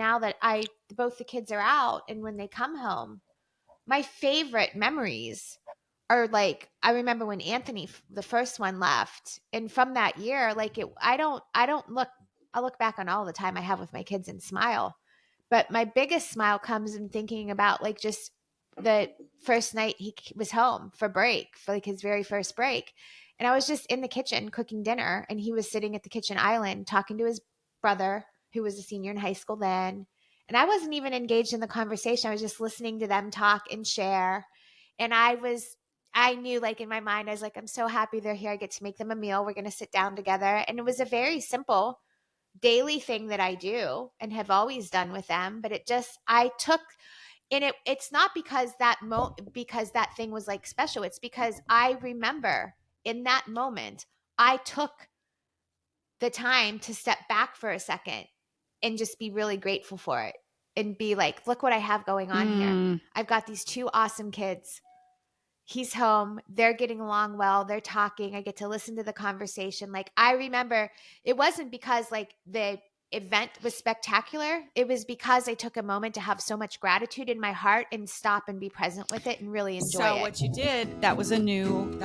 now that both the kids are out, and when they come home, my favorite memories are like, I remember when Anthony, the first one, left, and from that year, like I look back on all the time I have with my kids and smile, but my biggest smile comes in thinking about like just the first night he was home for break, for like his very first break, and I was just in the kitchen cooking dinner, and he was sitting at the kitchen island talking to his brother, who was a senior in high school then, and I wasn't even engaged in the conversation. I was just listening to them talk and share. And I knew, like, in my mind, I was like, I'm so happy they're here. I get to make them a meal. We're going to sit down together. And it was a very simple daily thing that I do and have always done with them. But I took, and it's not because because that thing was like special. It's because I remember in that moment, I took the time to step back for a second and just be really grateful for it and be like, look what I have going on here. I've got these two awesome kids. He's home. They're getting along well. They're talking. I get to listen to the conversation. Like, I remember it wasn't because like the event was spectacular. It was because I took a moment to have so much gratitude in my heart and stop and be present with it and really enjoy it. So what you did, that was a new...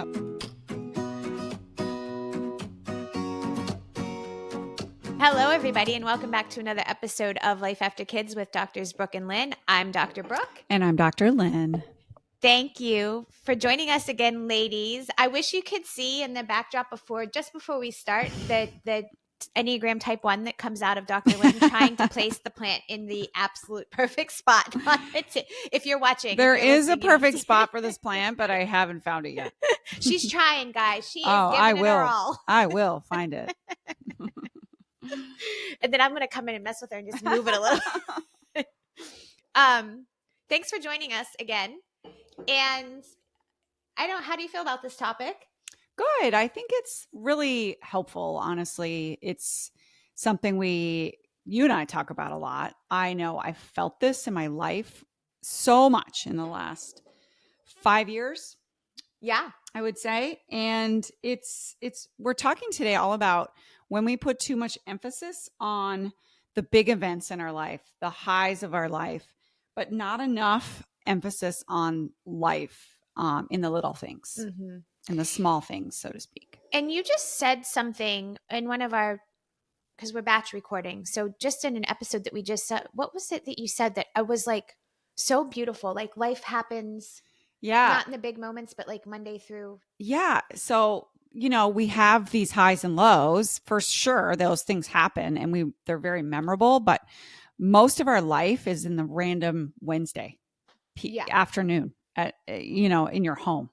Hello, everybody, and welcome back to another episode of Life After Kids with Doctors Brooke and Lynn. I'm Dr. Brooke. And I'm Dr. Lynn. Thank you for joining us again, ladies. I wish you could see in the backdrop just before we start, the Enneagram Type 1 that comes out of Dr. Lynn trying to place the plant in the absolute perfect spot. If you're watching. There is a perfect spot for this plant, but I haven't found it yet. She's trying, guys. She is giving it her all. I will find it. And then I'm going to come in and mess with her and just move it a little. Thanks for joining us again. And how do you feel about this topic? Good. I think it's really helpful, honestly. It's something you and I talk about a lot. I know I felt this in my life so much in the last 5 years. Yeah, I would say. And we're talking today all about when we put too much emphasis on the big events in our life, the highs of our life, but not enough emphasis on life in the little things, in the small things, so to speak. And you just said something in one of our, because we're batch recording. So just in an episode that we just said, what was it that you said that I was like so beautiful? Like life happens. Yeah. Not in the big moments, but like Monday through. Yeah. So, we have these highs and lows for sure. Those things happen and they're very memorable, but most of our life is in the random Wednesday afternoon in your home.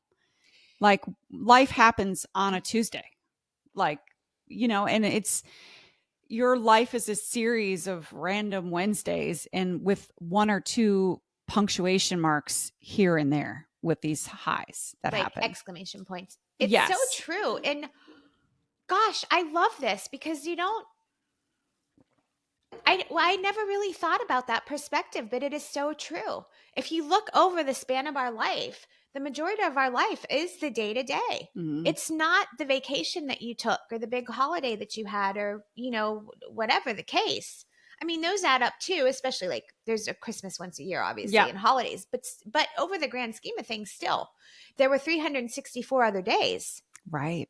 Like life happens on a Tuesday, and your life is a series of random Wednesdays and with one or two punctuation marks here and there with these highs that happen. Exclamation points. It's so true. And gosh, I love this because I never really thought about that perspective, but it is so true. If you look over the span of our life, the majority of our life is the day to day. It's not the vacation that you took or the big holiday that you had or, whatever the case. I mean, those add up too, especially like there's a Christmas once a year, obviously, and holidays. But over the grand scheme of things, still, there were 364 other days. Right.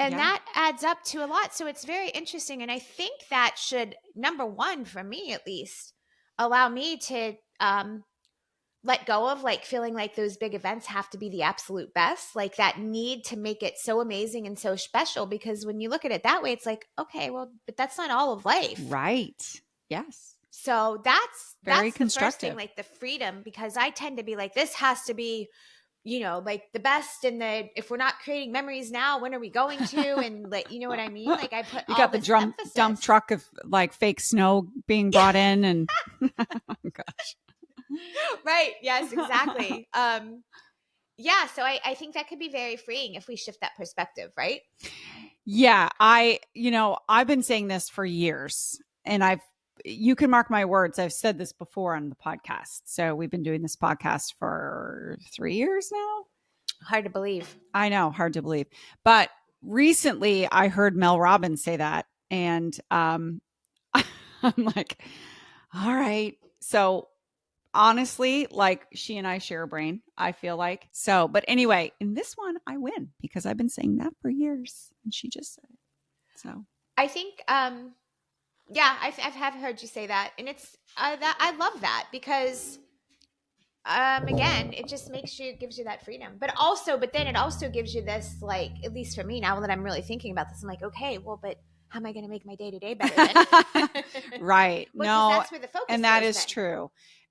And that adds up to a lot. So it's very interesting. And I think that should, number one, for me at least, allow me to let go of like feeling like those big events have to be the absolute best, like that need to make it so amazing and so special. Because when you look at it that way, it's like, okay, well, but that's not all of life. Right. Yes. So that's very constructive. The first thing, like the freedom, because I tend to be like, this has to be, like the best. And if we're not creating memories now, when are we going to? And like, you know what I mean? Like I put, you got the dump truck of like fake snow being brought in and oh gosh. Right. Yes, exactly. So I think that could be very freeing if we shift that perspective, right? Yeah. I've been saying this for years and you can mark my words. I've said this before on the podcast. So we've been doing this podcast for 3 years now. Hard to believe. I know. Hard to believe. But recently I heard Mel Robbins say that. And I'm like, All right. So honestly, like she and I share a brain, I feel like. So, but anyway, in this one, I win because I've been saying that for years. And she just said it. So, I think, yeah, I've have heard you say that, and it's that I love that because again, it just makes you gives you that freedom, but also, but then it also gives you this, like, at least for me, now that I'm really thinking about this, I'm like, okay, well, but how am I going to make my day to day better then? right. Well, because No, that's where the focus and that goes is then. true.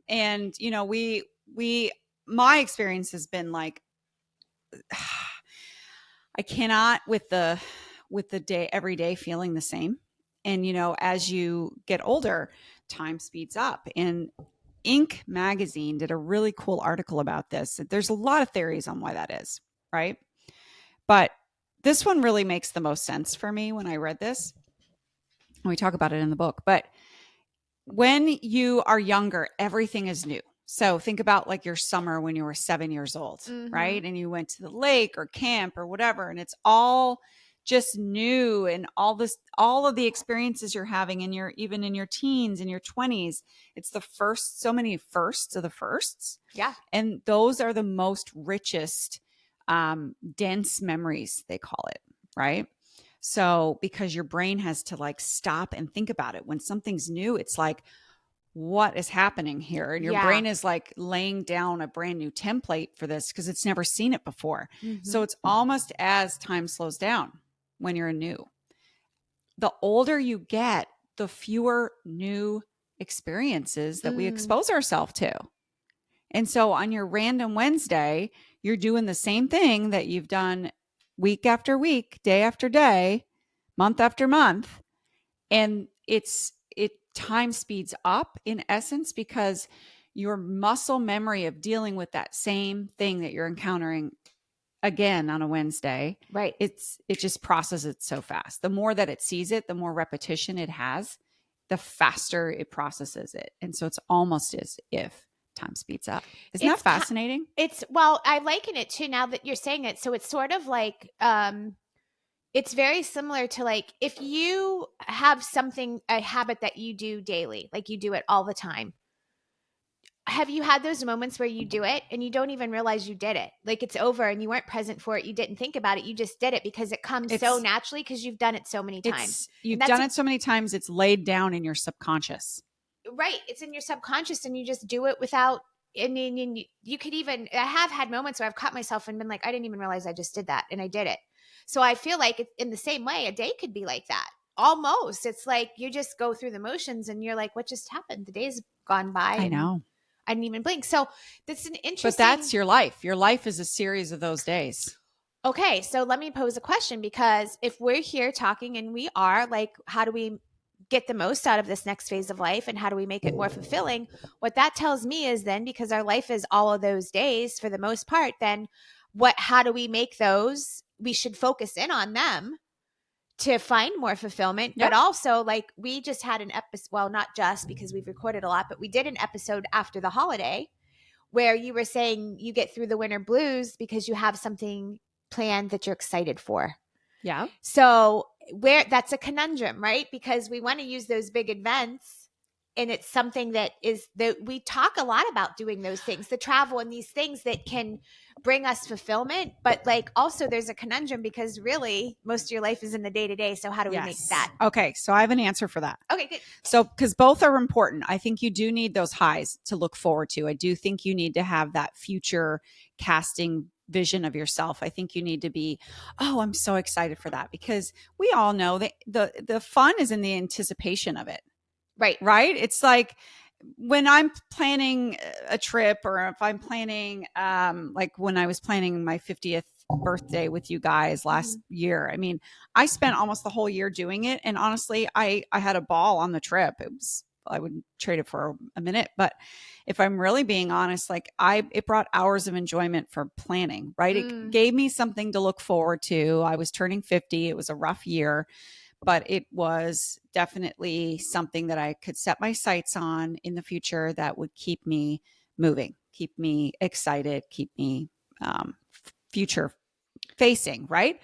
And, we, my experience has been like, I cannot with the day every day feeling the same. And as you get older, time speeds up. And Inc. magazine did a really cool article about this. There's a lot of theories on why that is, right? But this one really makes the most sense for me when I read this. And we talk about it in the book. But when you are younger, everything is new. So think about like your summer when you were 7 years old, Mm-hmm. right? And you went to the lake or camp or whatever, and it's all just new, and all of the experiences you're having in your, even in your teens and your 20s. It's the first, so many firsts of the firsts. Yeah. And those are the most richest, dense memories, they call it, right? So, because your brain has to like stop and think about it. When something's new, it's like, what is happening here? And your Yeah. brain is like laying down a brand new template for this because it's never seen it before. Mm-hmm. So, it's almost as time slows down when you're new. The older you get, the fewer new experiences that we Mm. expose ourselves to. And so on your random Wednesday, you're doing the same thing that you've done week after week, day after day, month after month. And it time speeds up in essence because your muscle memory of dealing with that same thing that you're encountering again on a Wednesday, Right. it just processes it so fast. The more that it sees it, the more repetition it has, the faster it processes it. And so it's almost as if time speeds up. Isn't that It's fascinating? it's well, I liken it too now that you're saying it. So it's sort of like it's very similar to, like, if you have something, a habit that you do daily, like you do it all the time. Have you had those moments where you do it and you don't even realize you did it? Like it's over and you weren't present for it. You didn't think about it. You just did it because it comes so It's naturally because you've done it so many times. And you've that's done it so many times, it's laid down in your subconscious. right. It's in your subconscious and you just do it without. I mean, you could even, I have had moments where I've caught myself and been like, I didn't even realize I just did that and I did it. So I feel like in the same way, a day could be like that. Almost. It's like you just go through the motions and you're like, what just happened? The day's gone by I and know. I didn't even blink. So that's an But interesting. that's your life. Your life is a series of those days. Okay, so let me pose a question, because if we're here talking and we are like, how do we get the most out of this next phase of life and how do we make it more fulfilling? What that tells me is then, because our life is all of those days for the most part, then how do we make those? We should focus in on them to find more fulfillment, but Yep. also, like, we just had an episode, well, not just because we've recorded a lot, but we did an episode after the holiday where you were saying you get through the winter blues because you have something planned that you're excited for. Yeah. So where that's a conundrum, right? Because we want to use those big events, and it's something that is that we talk a lot about doing those things, the travel and these things that can bring us fulfillment, but like also there's a conundrum because really most of your life is in the day to day. So how do we make Yes. that? Okay. So I have an answer for that. Okay, good. So, because both are important, I think you do need those highs to look forward to. I do think you need to have that future casting vision of yourself. I think you need to be, oh, I'm so excited for that, because we all know that the fun is in the anticipation of it, Right. right? It's like when I'm planning a trip, or if I'm planning, like when I was planning my 50th birthday with you guys last year. I mean, I spent almost the whole year doing it. And honestly, I had a ball on the trip. I wouldn't trade it for a minute. But if I'm really being honest, like it brought hours of enjoyment for planning, right? It Mm. gave me something to look forward to. I was turning 50. It was a rough year, but it was definitely something that I could set my sights on in the future that would keep me moving, keep me excited, keep me future facing, right?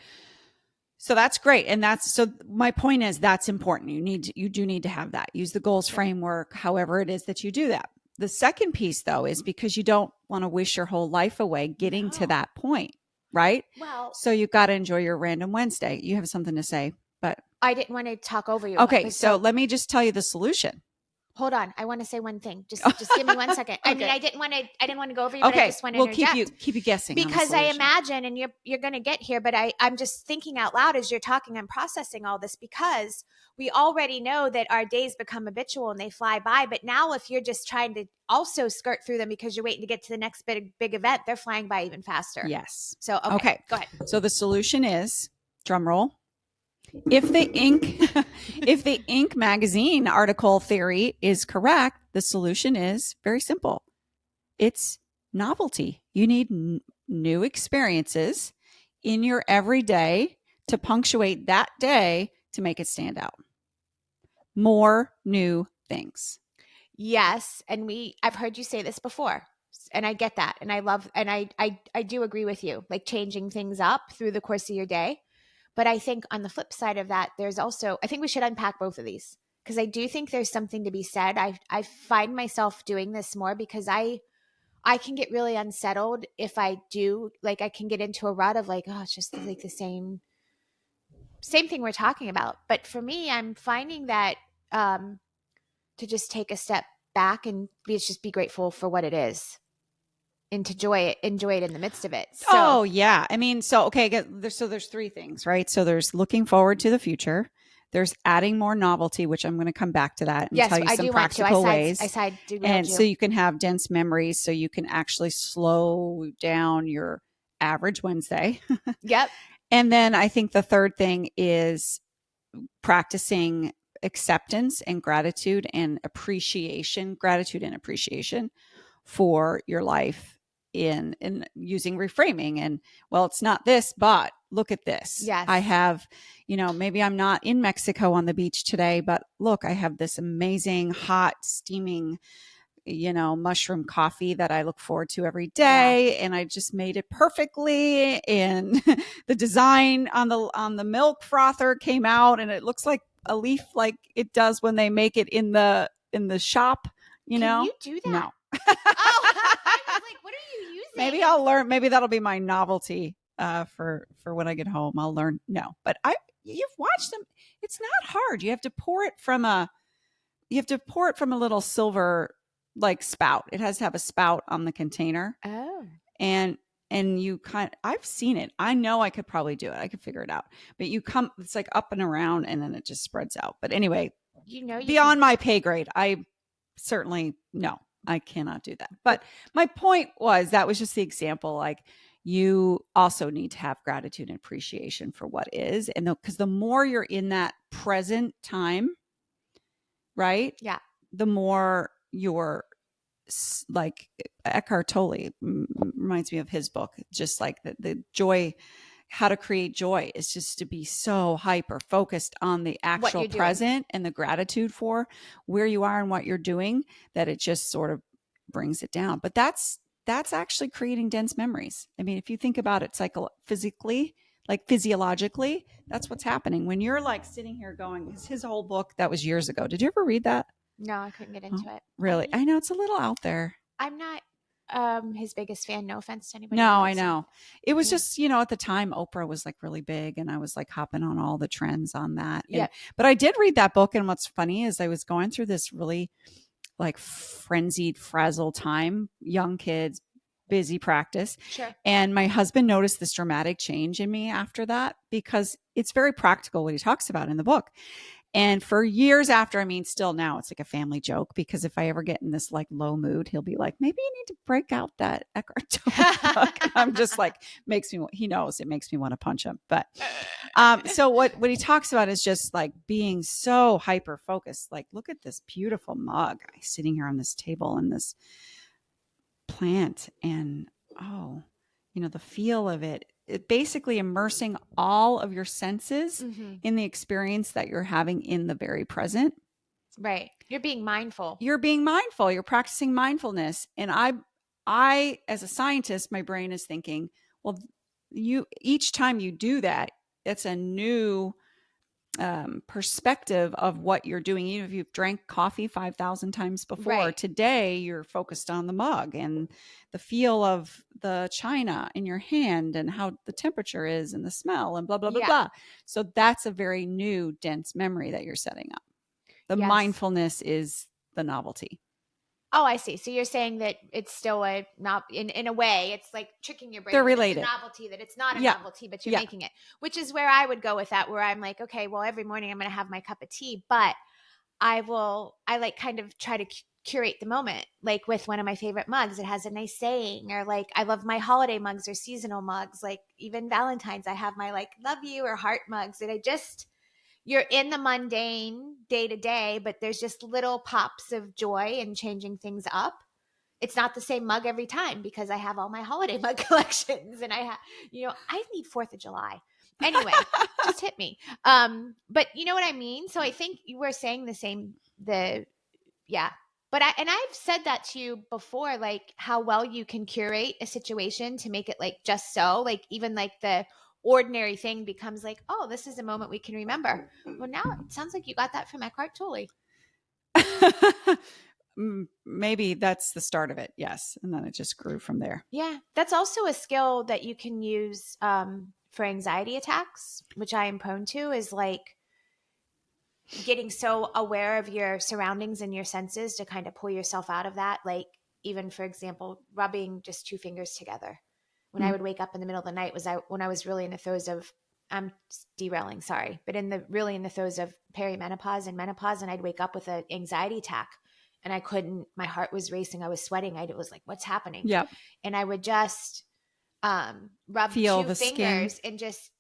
So that's great. And so my point is that's important. You do need to have that. Use the goals Sure. framework, however it is that you do that. The second piece though is because you don't want to wish your whole life away getting to No. that point, right? Well, So you've got to enjoy your random Wednesday. You have something to say, but I didn't want to talk over you. okay. But So so let me just tell you the solution. hold on. I want to say one thing. Just give me 1 second. I mean, Okay. I didn't want to go over you, but I Okay. just want to We'll keep interject you guessing on the because I solution. imagine, and you're going to get here, but I'm just thinking out loud as you're talking. I'm processing all this because we already know that our days become habitual and they fly by. But now, if you're just trying to also skirt through them because you're waiting to get to the next big event, they're flying by even faster. Yes. So Okay. go ahead. So the solution is drum roll. If the ink if the ink magazine article theory is correct, the solution is very simple. It's novelty. You need new experiences in your everyday to punctuate that day to make it stand out. More new things. Yes, and I've heard you say this before. And I get that. And I love and I do agree with you. Like changing things up through the course of your day. But I think on the flip side of that, there's also I think we should unpack both of these because I do think there's something to be said. I find myself doing this more because I can get really unsettled if I do like I can get into a rut of like, oh, it's just like the same thing we're talking about. But for me, I'm finding that to just take a step back and just be grateful for what it is and to enjoy it in the midst of it. So Oh yeah. I mean, so okay, there's three things, right? So there's looking forward to the future. There's adding more novelty, which I'm going to come back to that and yes, tell you I some do want to. practical I ways. side derailed And so you. you can have dense memories, so you can actually slow down your average Wednesday. Yep. And then I think the third thing is practicing acceptance and gratitude and appreciation for your life in using reframing. And well, it's not this, but look at this. Yes. I have, maybe I'm not in Mexico on the beach today, but look, I have this amazing hot steaming mushroom coffee that I look forward to every day. And I just made it perfectly. And the design on the milk frother came out and it looks like a leaf like it does when they make it in the shop, Can you do that? No. Oh, I was like, what are you using? Maybe I'll learn. Maybe that'll be my novelty for when I get home. I'll learn. No, but you've watched them. It's not hard. You have to pour it from a little silver like spout. It has to have a spout on the container. Oh. And I've seen it. I know I could probably do it. I could figure it out. But it's like up and around and then it just spreads out. But anyway, beyond my pay grade, I certainly no, I cannot do that. But my point was that was just the example. Like you also need to have gratitude and appreciation for what is. And because the more you're in that present time, right? Yeah. The more you're like Eckhart Tolle reminds me of his book, just like the joy, how to create joy is just to be so hyper focused on the actual present and the gratitude for where you are and what you're doing that it just sort of brings it down. But that's actually creating dense memories. I mean, if you think about it physically, like physiologically, that's what's happening when you're like sitting here going, his whole book that was years ago. Did you ever read that? No, I couldn't get into it. Really? I know it's a little out there. I'm not his biggest fan. No offense to anybody. No, I know. It was just, at the time Oprah was like really big and I was like hopping on all the trends on that. Yeah. But I did read that book. And what's funny is I was going through this really like frenzied, frazzled time, young kids, busy practice. Sure. And my husband noticed this dramatic change in me after that because it's very practical what he talks about in the book. And for years after, I mean, still now it's like a family joke because if I ever get in this like low mood, he'll be like, maybe you need to break out that Eckhart Tolle book. I'm just like, he knows it makes me want to punch him. But so what he talks about is just like being so hyper focused. Like, look at this beautiful mug sitting here on this table and this plant and the feel of it basically immersing all of your senses in the experience that you're having in the very present. Right. You're being mindful. You're practicing mindfulness. And I as a scientist, my brain is thinking, well, each time you do that, a new perspective of what you're doing. Even if you've drank coffee 5,000 times before, Right. today you're focused on the mug and the feel of the china in your hand and how the temperature is and the smell and blah, blah, blah, Yeah. blah. So that's a very new, dense memory that you're setting up. The Yes. mindfulness is the novelty. Oh, I see. So you're saying that it's still a not in a way, it's like tricking your They're brain that it's a related. novelty, that it's not a Yeah. novelty, but you're Yeah. making it, which is where I would go with that, where I'm like, okay, well, every morning I'm going to have my cup of tea, but I like kind of try to curate the moment. Like with one of my favorite mugs, it has a nice saying, or like I love my holiday mugs or seasonal mugs. Like even Valentine's, I have my like love you or heart mugs that I just, you're in the mundane day to day, but there's just little pops of joy and changing things up. It's not the same mug every time because I have all my holiday mug collections and I have, I need 4th of July. Anyway, just hit me. But you know what I mean? So I think you were saying the same, yeah. I've said that to you before, like how well you can curate a situation to make it like just so, like even like the ordinary thing becomes like, oh, this is a moment we can remember. Well, now it sounds like you got that from Eckhart Tolle. Maybe that's the start of it. Yes. And then it just grew from there. Yeah, that's also a skill that you can use for anxiety attacks, which I am prone to, is like getting so aware of your surroundings and your senses to kind of pull yourself out of that. Like, even for example, rubbing just 2 fingers together. When I Mm. would wake up in the middle of the night, when I was really in the throes of, I'm derailing, sorry, but really in the throes of perimenopause and menopause, and I'd wake up with an anxiety attack, and I couldn't. My heart was racing. I was sweating. I was like, "What's happening?" Yep. And I would just rub Feel two the skin. fingers and just,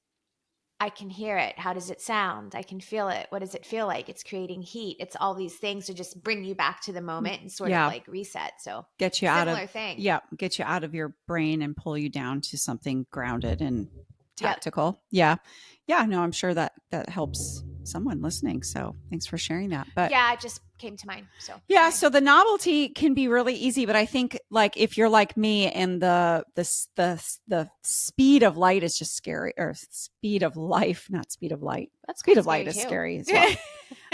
I can hear it. How does it sound? I can feel it. What does it feel like? It's creating heat. It's all these things to just bring you back to the moment and sort of Yeah. like reset. So, Get you out of, similar thing. yeah, get you out of your brain and pull you down to something grounded and Yep. tactical. Yeah. Yeah. No, I'm sure that helps someone listening. So thanks for sharing that. But Yeah, it just came to mind. So, yeah, sorry. so the novelty can be really easy, but I think like if you're like me and the speed of light is just scary, or speed of life, not speed of light. That's Speed kind of of light scary is too. scary as well.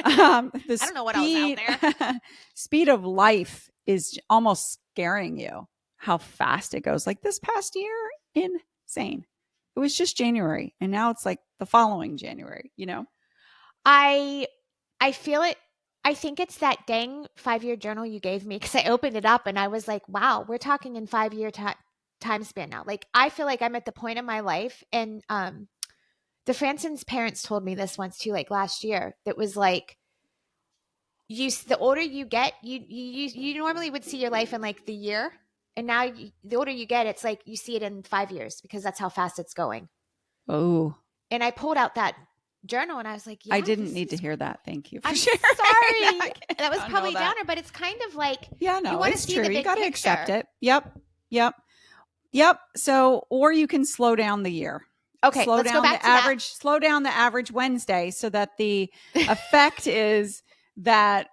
I The don't know what else out speed there. speed of life is almost scaring you. How fast it goes. Like this past year, insane. It was just January, and now it's like the following January. I I feel it. I think it's that dang 5-year journal you gave me, because I opened it up and I was like, wow, we're talking in 5-year time span now. Like I feel like I'm at the point in my life, and the Franson's parents told me this once too, like last year. That was like, the older you get, you normally would see your life in like the year, and now the older you get, it's like you see it in 5 years because that's how fast it's going. Oh, And I pulled out that journal and I was like, I yeah, didn't this need to is. hear that. Thank you for I'm sharing. sorry. I That was don't know probably that. downer, but it's kind of like Yeah, you no, want to it's see true. the You big got to accept picture. it. Yep. Yep. Yep. So, or you can slow down the year. Okay, let's go back to that. Slow down the average Wednesday so that the effect is that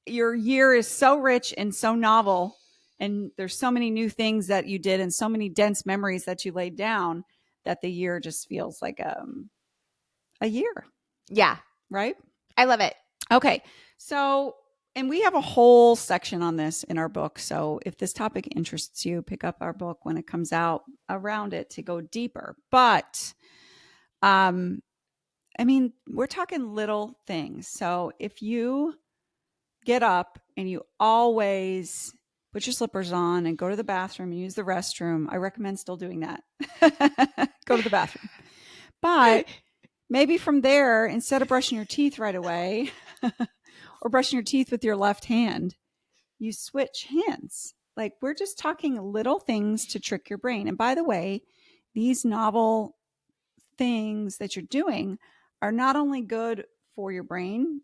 your year is so rich and so novel, and there's so many new things that you did and so many dense memories that you laid down, that the year just feels like a year, Yeah, right? I love it. Okay. So, and we have a whole section on this in our book. So, if this topic interests you, pick up our book when it comes out around it to go deeper. But, I mean, we're talking little things. So, if you get up and you always put your slippers on and go to the bathroom and use the restroom, I recommend still doing that. Go to the bathroom. But maybe from there, instead of brushing your teeth right away or brushing your teeth with your left hand, you switch hands. Like, we're just talking little things to trick your brain. And by the way, these novel things that you're doing are not only good for your brain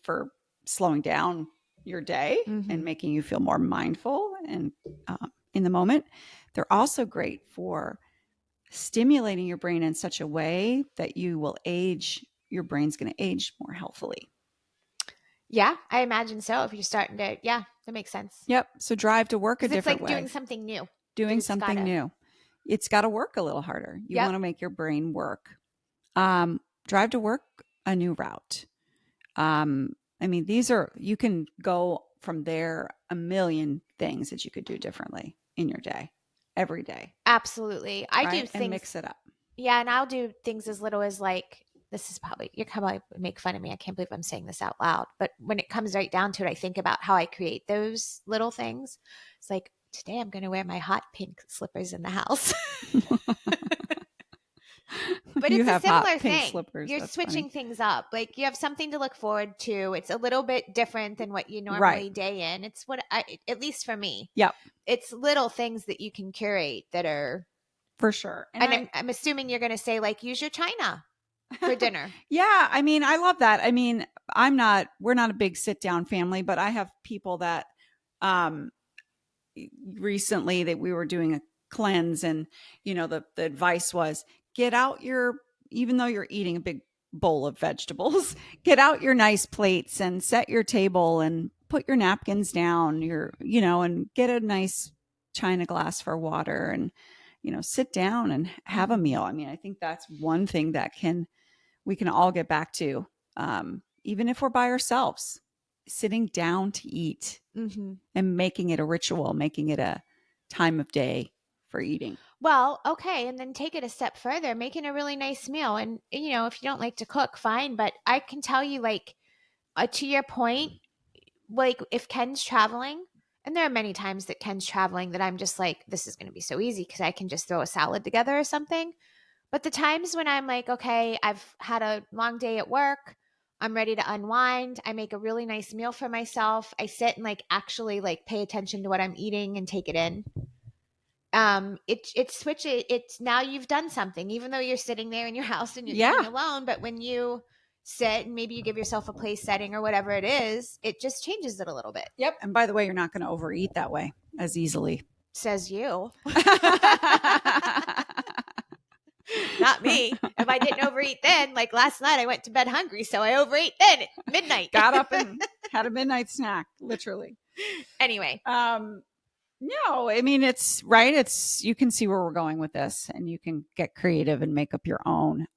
for slowing down your day and Mm-hmm. making you feel more mindful and in the moment, they're also great for stimulating your brain in such a way that your brain's going to age more healthfully. Yeah, I imagine so. If you're starting to, yeah, that makes sense. Yep. So drive to work a Because it's different like way, doing something new. doing It's something gotta. new. it's got to work a little harder. You Yep. want to make your brain work. Drive to work, a new route. I mean, you can go from there a million things that you could do differently in your day, every day, Absolutely. I do right? And things. mix it up. Yeah, and I'll do things as little as like this is probably you're probably make fun of me. I can't believe I'm saying this out loud. But when it comes right down to it, I think about how I create those little things. It's like today I'm going to wear my hot pink slippers in the house. But You it's a have hot similar pink thing. slippers. You're That's funny. switching things up. Like you have something to look forward to. It's a little bit different than what you Right. normally day in. It's what I, at least for me, Yep. it's little things that you can curate that are. For sure. And And I'm assuming you're going to say like use your china for dinner. yeah, I mean, I love that. I mean, we're not a big sit down family, but I have people that, um, recently that we were doing a cleanse, and the advice was get out your, even though you're eating a big bowl of vegetables, get out your nice plates and set your table and put your napkins down, and get a nice china glass for water, and sit down and have a Mm-hmm. meal. I mean, I think that's one thing that we can all get back to, even if we're by ourselves, sitting down to eat Mm-hmm. and making it a ritual, making it a time of day for eating. Well, okay, and then take it a step further, making a really nice meal. And if you don't like to cook, fine. But I can tell you, like, to your point, like if Ken's traveling, and there are many times that Ken's traveling that I'm just like, this is going to be so easy because I can just throw a salad together or something. But the times when I'm like, okay, I've had a long day at work, I'm ready to unwind. I make a really nice meal for myself. I sit and like actually like pay attention to what I'm eating and take it in. It's now you've done something, even though you're sitting there in your house and you're eating Yeah. alone. But when you sit and maybe you give yourself a place setting or whatever it is, it just changes it a little bit. Yep. And by the way, you're not going to overeat that way as easily. Says you. Not me. If I didn't overeat then, like last night, I went to bed hungry, so I overate then at midnight. Got up and had a midnight snack, literally. Anyway, No, I mean, it's right. You can see where we're going with this, and you can get creative and make up your own.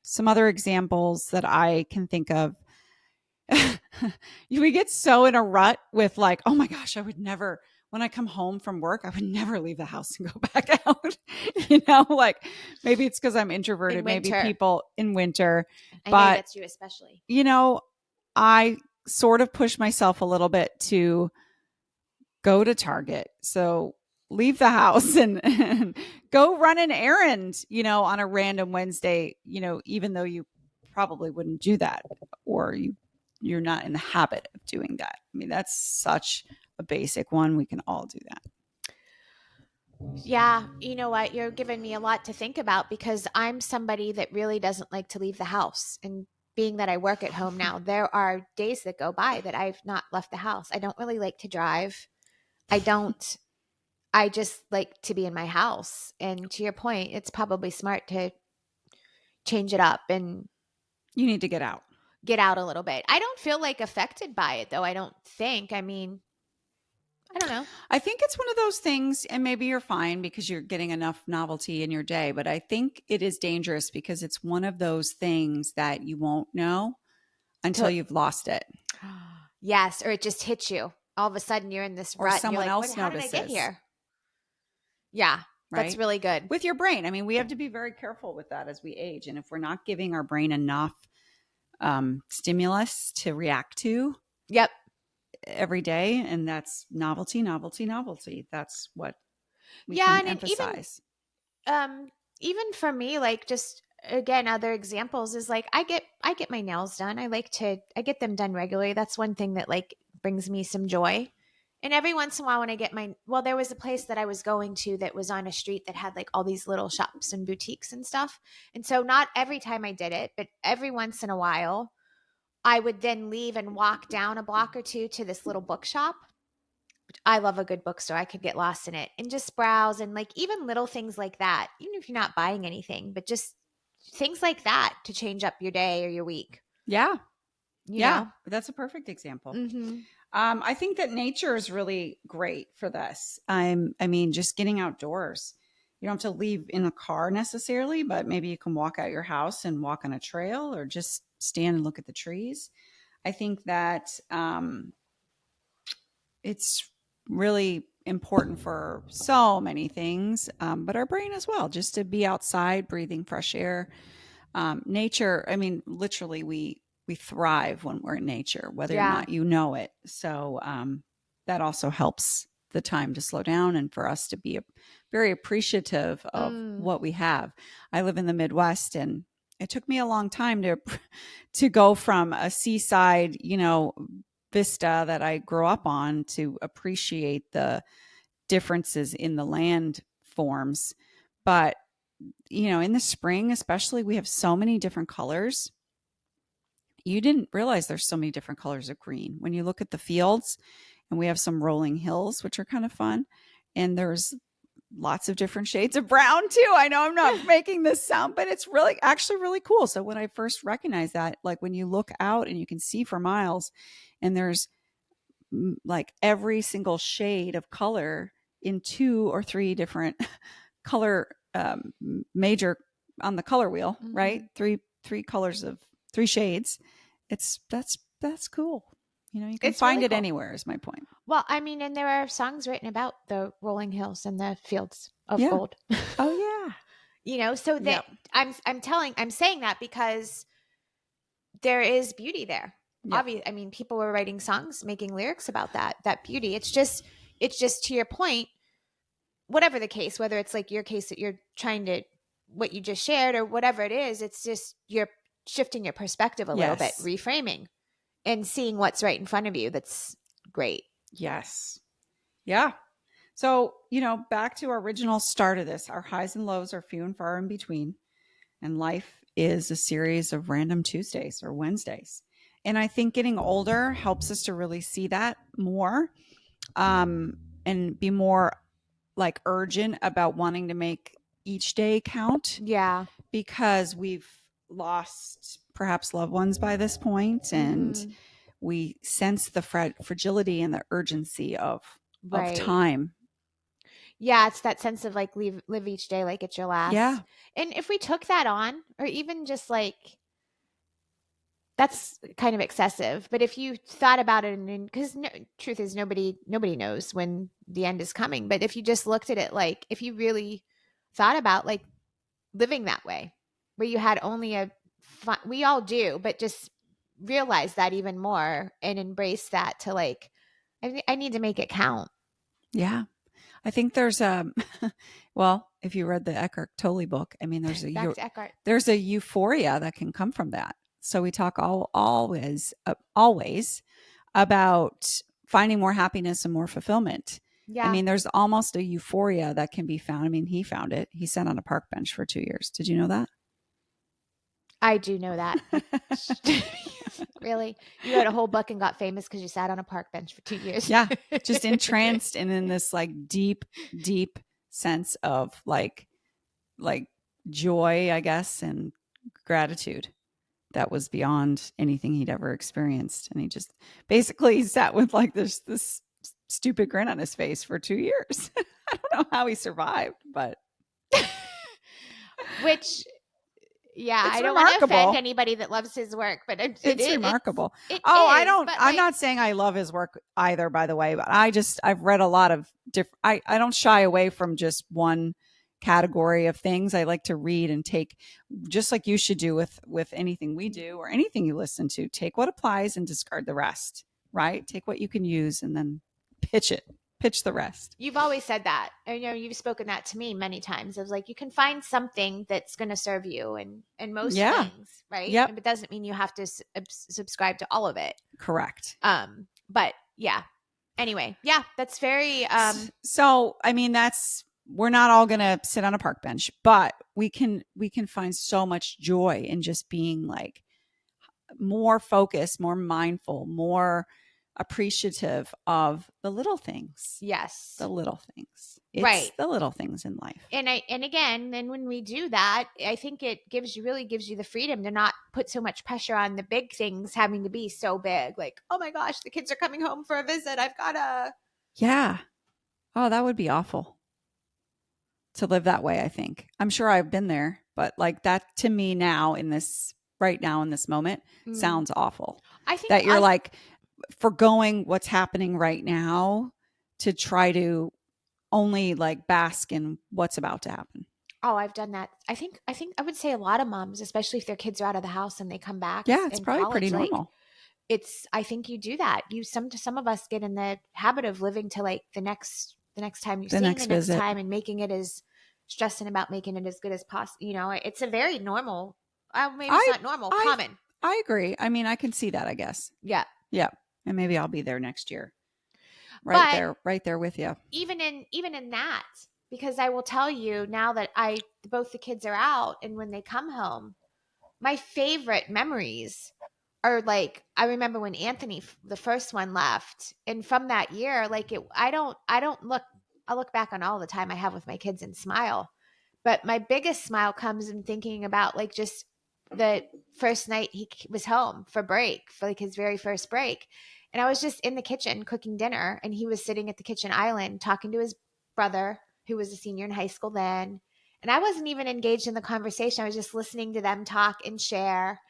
Some other examples that I can think of. We get so in a rut with like, oh my gosh, I would never, when I come home from work, I would never leave the house and go back out. Like maybe it's because I'm introverted, in maybe winter, people in winter, I know but that's you especially. I sort of push myself a little bit to go to Target. So leave the house and go run an errand, on a random Wednesday, even though you probably wouldn't do that, or you're not in the habit of doing that. I mean, that's such a basic one. We can all do that. Yeah, you know what? You're giving me a lot to think about because I'm somebody that really doesn't like to leave the house. And being that I work at home now, there are days that go by that I've not left the house. I don't really like to drive. I don't, I just like to be in my house. And to your point, it's probably smart to change it up and You need to get out. get out a little bit. I don't feel like affected by it though. I don't think. I mean, I don't know. I think it's one of those things, and maybe you're fine because you're getting enough novelty in your day, but I think it is dangerous because it's one of those things that you won't know until To, you've lost it. yes, or it just hits you. All of a sudden you're in this Or rut and you're someone like, what, else how did I get notices, here? Yeah, that's right? really good. With your brain. I mean, we have to be very careful with that as we age. And if we're not giving our brain enough stimulus to react to Yep. every day, and that's novelty, novelty, novelty. That's what we Yeah, can and emphasize. um even for me, like just again, other examples is like I get my nails done. I get them done regularly. That's one thing that like brings me some joy. And every once in a while when I get there was a place that I was going to that was on a street that had like all these little shops and boutiques and stuff. And so not every time I did it, but every once in a while I would then leave and walk down a block or two to this little bookshop. I love a good bookstore. I could get lost in it and just browse and like even little things like that, even if you're not buying anything, but just things like that to change up your day or your week, Yeah. you Yeah. know? That's a perfect example. Mm-hmm. I think that nature is really great for this. I mean, just getting outdoors. You don't have to leave in a car necessarily, but maybe you can walk out your house and walk on a trail or just stand and look at the trees. I think that it's really important for so many things, but our brain as well, just to be outside, breathing fresh air. Nature, I mean, literally, we thrive when we're in nature, whether or Yeah. not you know it. So that also helps the time to slow down and for us to be very appreciative of Mm, what we have. I live in the Midwest, and it took me a long time to go from a seaside, vista that I grew up on to appreciate the differences in the land forms. But in the spring, especially, we have so many different colors. You didn't realize there's so many different colors of green. When you look at the fields, and we have some rolling hills, which are kind of fun, and there's lots of different shades of brown too. I know I'm not making this sound, but it's really actually really cool. So when I first recognized that, like when you look out and you can see for miles, and there's like every single shade of color in two or three different color major on the color wheel, right? hmm. Three colors of three shades. That's cool. You can It's find really it cool. anywhere is my point. Well, I mean, and there are songs written about the rolling hills and the fields of Yeah. gold. Oh yeah. So that Yep. I'm saying that because there is beauty there. Yep. Obvious. I mean, people were writing songs, making lyrics about that beauty. It's just to your point, whatever the case, whether it's like your case that you're trying to what you just shared or whatever it is, it's just you're shifting your perspective a little bit, Yes. reframing and seeing what's right in front of you. That's great. Yes. Yeah. So, back to our original start of this, our highs and lows are few and far in between. And life is a series of random Tuesdays or Wednesdays. And I think getting older helps us to really see that more, and be more like urgent about wanting to make each day count, Yeah. because we've lost perhaps loved ones by this point, and Hmm. we sense the fragility and the urgency of Right. time. Yeah, it's that sense of like live each day like it's your last. Yeah. And if we took that on, or even just like that's kind of excessive, but if you thought about it, and because truth is nobody knows when the end is coming, but if you just looked at it like if you really thought about like living that way, where you had only we all do, but just realize that even more and embrace that to like I need to make it count. Yeah. I think there's well, if you read the Eckhart Tolle book, I mean, Back to Eckhart. there's a euphoria that can come from that. So we talk always about finding more happiness and more fulfillment. I Yeah, mean, there's almost a euphoria that can be found. I mean, he found it. He sat on a park bench for 2 years. Did you know that? I do know that, but really, you wrote a whole book and got famous because you sat on a park bench for 2 years. Yeah, just entranced and in this like deep, deep sense of like joy, I guess, and gratitude that was beyond anything he'd ever experienced. And he just basically sat with like this stupid grin on his face for 2 years. I don't know how he survived, but Which, yeah, it's I don't want to offend remarkable. anybody that loves his work, but It's remarkable. it Oh, is. But I'm like, not saying I love his work either, by the way, but I've read a lot of different, I don't shy away from just one category of things. I like to read and take, just like you should do with anything we do or anything you listen to, take what applies and discard the rest, right? Take what you can use and then pitch the rest. you've always said that. I know you've spoken that to me many times. I was like, you can find something that's going to serve you, and most Yeah. things, right? Yep. And it doesn't mean you have to subscribe to all of it. Correct. But yeah. Anyway, yeah, that's very So, I mean, we're not all going to sit on a park bench, but we can find so much joy in just being like more focused, more mindful, more appreciative of the little things. yes. The little things. It's Right. the little things in life. And again, then when we do that, I think it really gives you the freedom to not put so much pressure on the big things having to be so big. Like, oh my gosh, the kids are coming home for a visit. I've got to Yeah. Oh, that would be awful. to live that way, I think. I'm sure I've been there, but like that to me now in this right now in this moment Mm. sounds awful. I think That you're like foregoing what's happening right now to try to only like bask in what's about to happen. oh, I've done that. I think I would say a lot of moms, especially if their kids are out of the house and they come back Yeah, it's in probably pretty college, like normal. it's I think you do that. You some of us get in the habit of living to like the next time you're The seeing the next next visit. time and making it as stressing about making it as good as possible. You know, it's a very normal maybe it's I not normal, I common. I agree. I mean, I can see that, I guess. Yeah. Yeah. And maybe I'll be there next year. But Right there with you. even in that, because I will tell you now that I both the kids are out and when they come home, my favorite memories are like I remember when Anthony the first one left and from that year like it I don't look I look back on all the time I have with my kids and smile. But my biggest smile comes in thinking about like just the first night he was home for break, for like his very first break. And I was just in the kitchen cooking dinner, and he was sitting at the kitchen island talking to his brother, who was a senior in high school then. And I wasn't even engaged in the conversation. I was just listening to them talk and share.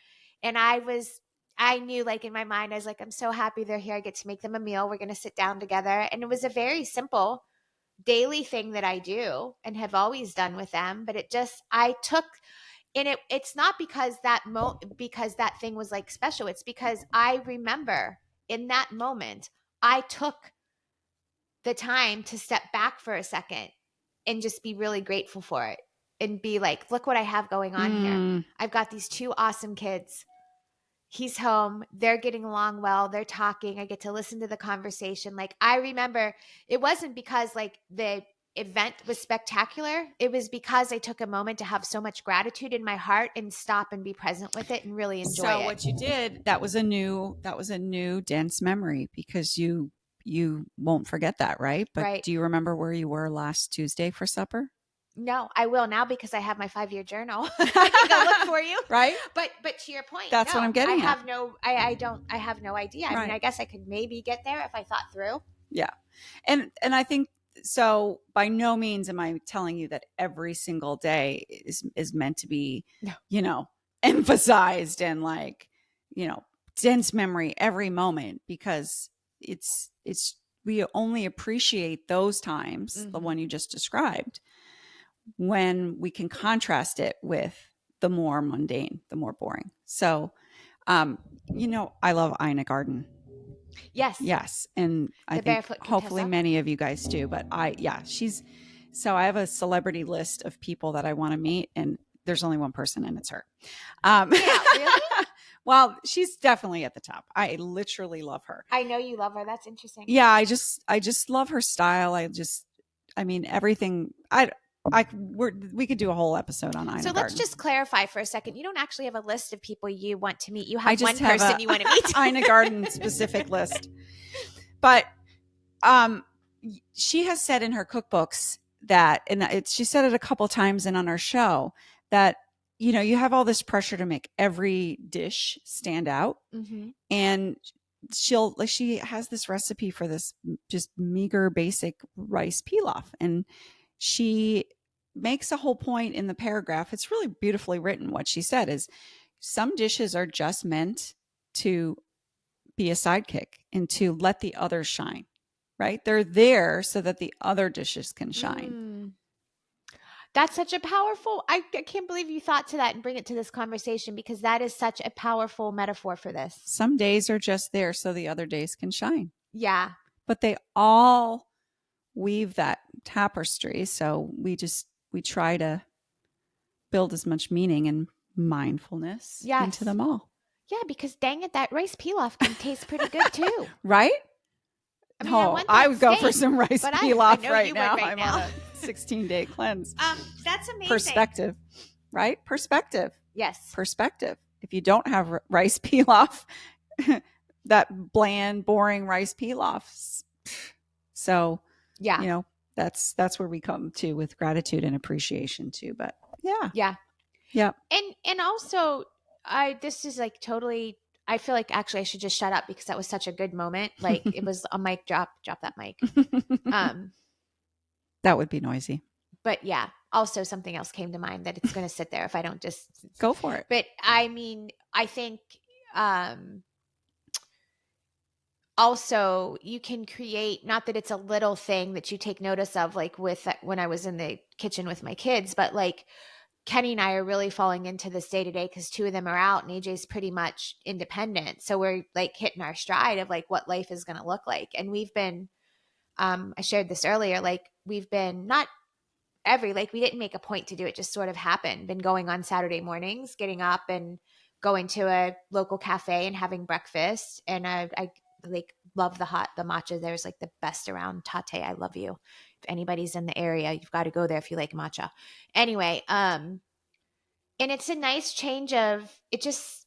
And I knew like in my mind, I was like, I'm so happy they're here. I get to make them a meal. We're going to sit down together. And it was a very simple daily thing that I do and have always done with them, but it just I took and it's not because because that thing was like special. It's because I remember in that moment I took the time to step back for a second and just be really grateful for it and be like, look what I have going on here. Mm. I've got these two awesome kids. He's home. They're getting along well. They're talking. I get to listen to the conversation. Like I remember it wasn't because like the event was spectacular. It was because I took a moment to have so much gratitude in my heart and stop and be present with it and really enjoy So it. what you did, that was a new dense memory because you won't forget that, right? But Right. do you remember where you were last Tuesday for supper? No, I will now because I have my 5-year journal. I can go look for you. Right? But to your point, That's what I'm no, I getting at. have no I have no idea. I mean, Right. I guess I could maybe get there if I thought through. Yeah. And I think so by no means am I telling you that every single day is meant to be, No. you know, emphasized and like, you know, dense memory every moment because it's we only appreciate those times, the one you just described, when we can contrast it with the more mundane, the more boring. So, you know, I love Ina Garden. Yes, Yes, and I the think barefoot hopefully Contessa. many of you guys do, but yeah, she's so I have a celebrity list of people that I want to meet and there's only one person and it's her. Um Get out, really? well, she's definitely at the top. I literally love her. I know you love her. That's interesting. Yeah, I just love her style. I mean everything we could do a whole episode on So Ina let's Garden. just clarify for a second. You don't actually have a list of people you want to meet. You I have just one have person a you want to meet. Ina Garden specific list. But um she has said in her cookbooks that she said it a couple times and on her show that you know you have all this pressure to make every dish stand out Mm-hmm. and she has this recipe for this just meager basic rice pilaf and she makes a whole point in the paragraph. It's really beautifully written. What she said is some dishes are just meant to be a sidekick and to let the others shine, right? They're there so that the other dishes can shine. Mm. That's such a powerful. I can't believe you thought to that and bring it to this conversation because that is such a powerful metaphor for this. Some days are just there so the other days can shine, Yeah. but they all weave that tapestry. So we try to build as much meaning and mindfulness into Yes. them all. Yeah, because dang it, that rice pilaf can taste pretty good too. Right? I mean, I Oh, want I that would go for steak, some rice but I pilaf know right you would now. right I'm on now. a 16-day cleanse. That's amazing. Perspective, right? Perspective. Yes. Perspective. If you don't have rice pilaf, that bland, boring rice pilaf. So, Yeah. you know, that's where we come to with gratitude and appreciation too. But yeah. Yeah. Yeah. And also I this is like totally I feel like actually I should just shut up because that was such a good moment. Like it was a mic drop that mic. Um That would be noisy. But yeah, also something else came to mind that it's going to sit there if I don't just. Go for it. But I mean, I think um, also you can create, not that it's a little thing that you take notice of, like with when I was in the kitchen with my kids, but like Kenny and I are really falling into this day to day because two of them are out and AJ's pretty much independent. So we're like hitting our stride of like what life is going to look like. And we've been, I shared this earlier, like we've been not like we didn't make a point to do it, just sort of happened. Been going on Saturday mornings, getting up and going to a local cafe and having breakfast. And I like love the matcha. There's like the best around. Tate, I love you. If anybody's in the area, you've got to go there if you like matcha. Anyway, and it's a nice change of it. Just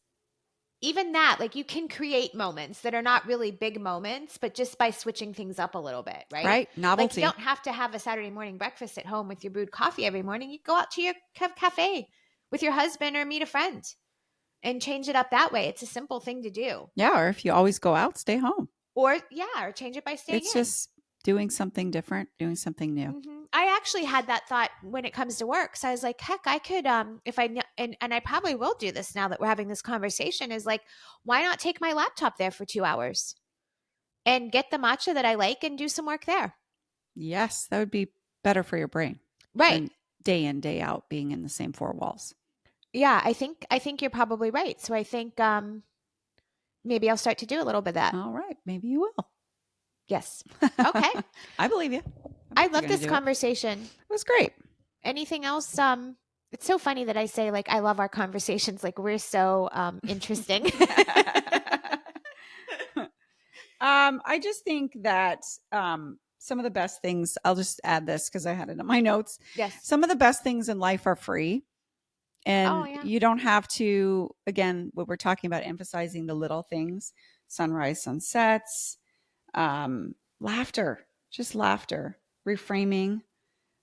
even that, like you can create moments that are not really big moments, but just by switching things up a little bit, right? Right? Like you Novelty. don't have to have a Saturday morning breakfast at home with your brewed coffee every morning. You go out to your cafe with your husband or meet a friend and change it up that way. It's a simple thing to do. Yeah. Or if you always go out, stay home. Or yeah, or change it by staying It's in. just doing something different, doing something new. I actually had that thought when it comes to work. So I was like, heck, I could, if I, and I probably will do this now that we're having this conversation is like, why not take my laptop there for 2 hours and get the matcha that I like and do some work there? Yes, that would be better for your brain Right. than day in, day out being in the same four walls. Yeah. I think you're probably right. So I think, maybe I'll start to do a little bit of that. All right. Maybe you will. Yes. Okay. I believe you. I I believe you're love going to this do it. conversation. It was great. Anything else? It's so funny that I say like I love our conversations. Like we're so interesting. I just think that some of the best things, I'll just add this because I had it in my notes. Yes. Some of the best things in life are free. Oh And yeah. you don't have to, again, what we're talking about, emphasizing the little things, sunrise, sunsets, laughter, just laughter, reframing.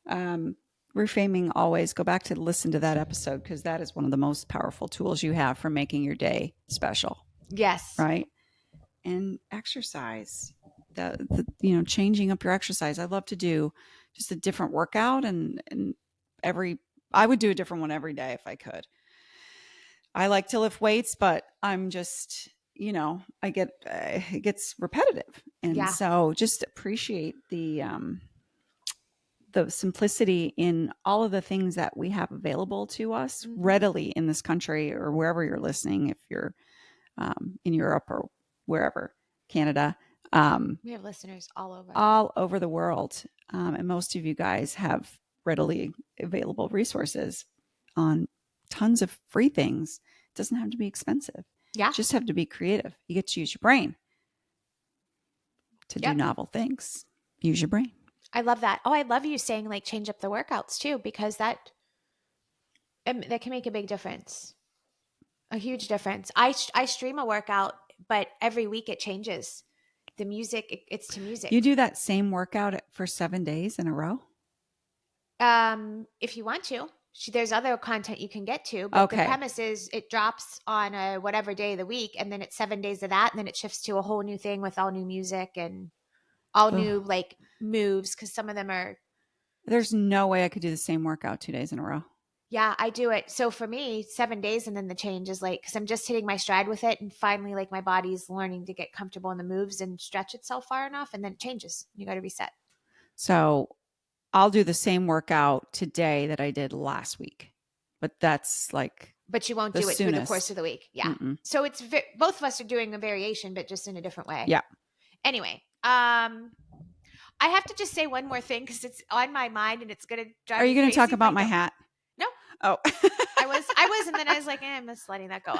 Um, reframing always go back to listen to that episode because that is one of the most powerful tools you have for making your day special, Yes. right? And exercise, changing up your exercise. I love to do just a different workout and every I would do a different one every day if I could. I like to lift weights, but I'm just, I get it gets repetitive, and Yeah. so just appreciate the simplicity in all of the things that we have available to us Hmm. readily in this country or wherever you're listening. If you're in Europe or wherever, Canada, We have listeners all over. all over the world, and most of you guys have readily available resources on tons of free things. It doesn't have to be expensive. You Yeah. just have to be creative. You get to use your brain to do Yep. novel things. Use your brain. I love that. Oh, I love you saying like change up the workouts too, because that can make a big difference, a huge difference. I stream a workout, but every week it changes. The music, it's to You music. do that same workout for 7 days in a row. If you want to, there's other content you can get to, but the Okay. premise is it drops on a whatever day of the week, and then it's 7 days of that, and then it shifts to a whole new thing with all new music and all new Ugh. like moves because some of them are. There's no way I could do the same workout 2 days in a row. Yeah, I do it. So for me, 7 days and then the change is like, because I'm just hitting my stride with it. And finally, like my body's learning to get comfortable in the moves and stretch itself far enough. And then it changes. You got to reset. So I'll do the same workout today that I did last week, but that's like But you won't the do it through the course soonest. of the week. Yeah. Mm-mm. So it's both of us are doing a variation, but just in a different way. Yeah. Anyway, I have to just say one more thing because it's on my mind and it's going to drive Are you me going to crazy talk if I about my don't. hat? No, Oh. and then I was like, I'm just letting that go.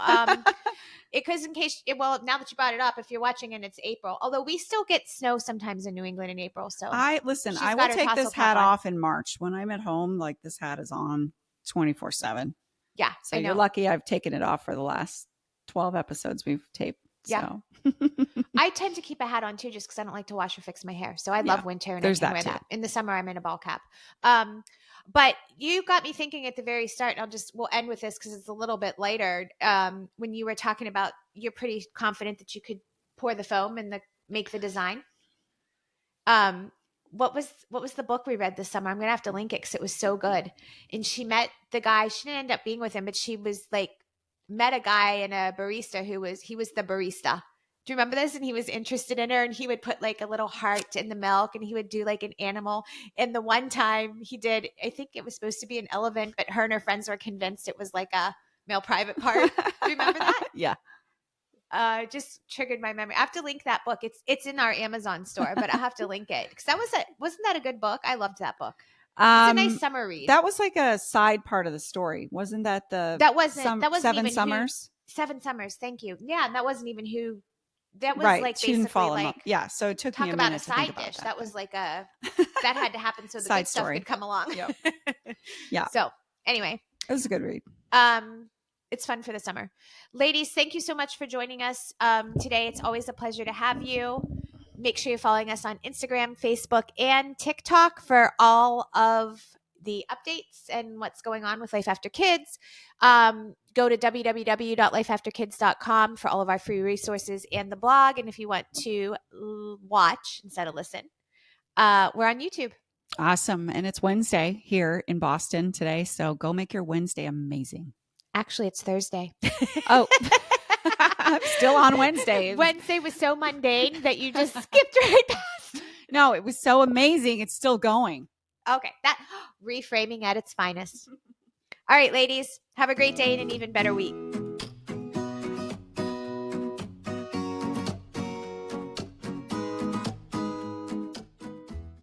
Because in case, well, now that you brought it up, if you're watching and it's April, although we still get snow sometimes in New England in April, so Listen, she's I will got her take tassel this cap hat on. off in March when I'm at home. Like this hat is on 24/7. Yeah, So I you're know. lucky I've taken it off for the last 12 episodes we've taped. Yeah, So I tend to keep a hat on too, just because I don't like to wash or fix my hair. So I yeah, love winter and I there's can that wear too. that. In the summer, I'm in a ball cap. Um, but you got me thinking at the very start. And we'll end with this because it's a little bit lighter. When you were talking about, you're pretty confident that you could pour the foam and make the design. Um, what was the book we read this summer? I'm gonna have to link it because it was so good. And she met the guy. She didn't end up being with him, but she was like met a guy and a barista he was the barista. Do you remember this? And he was interested in her, and he would put like a little heart in the milk, and he would do like an animal. And the one time he did, I think it was supposed to be an elephant, but her and her friends were convinced it was like a male private part. Do you remember that? Yeah. Just triggered my memory. I have to link that book. It's in our Amazon store, but I have to link it because wasn't that a good book? I loved that book. It's a nice summer read. That was like a side part of the story, wasn't that? That wasn't Seven even Summers. Seven Summers. Thank you. Yeah, and that wasn't even who. That was Right. like She didn't basically fall in love. like Yeah. So it took me talk a about a minute to think side about dish. that. That was like a that had to happen so the Side good stuff story. could come along. Yep. Yeah. So anyway, It was a good read. It's fun for the summer. Ladies, thank you so much for joining us today. It's always a pleasure to have you. Make sure you're following us on Instagram, Facebook, and TikTok for all of the updates and what's going on with Life After Kids. Go to www.lifeafterkids.com for all of our free resources and the blog. And if you want to watch instead of listen, we're on YouTube. Awesome. And it's Wednesday here in Boston today. So go make your Wednesday amazing. Actually, it's Thursday. Oh, I'm still on Wednesday. Wednesday was so mundane that you just skipped right past. No, it was so amazing. It's still going. Okay. That reframing at its finest. All right, ladies, have a great day and an even better week.